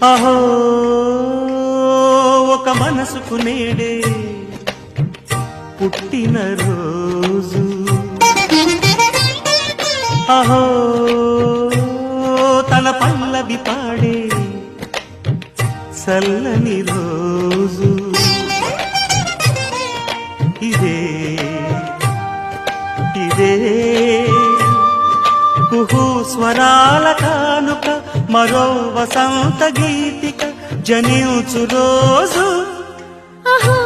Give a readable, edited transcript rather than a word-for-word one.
అహో ఒక మనసుకు నేడే పుట్టిన రోజు, అహో తన పల్లవి పాడే చల్లని రోజు. ఇదే ఇదే కుహు స్వరాల కానుక, మరో వసంత గీతిక జనించు రోజు. అహో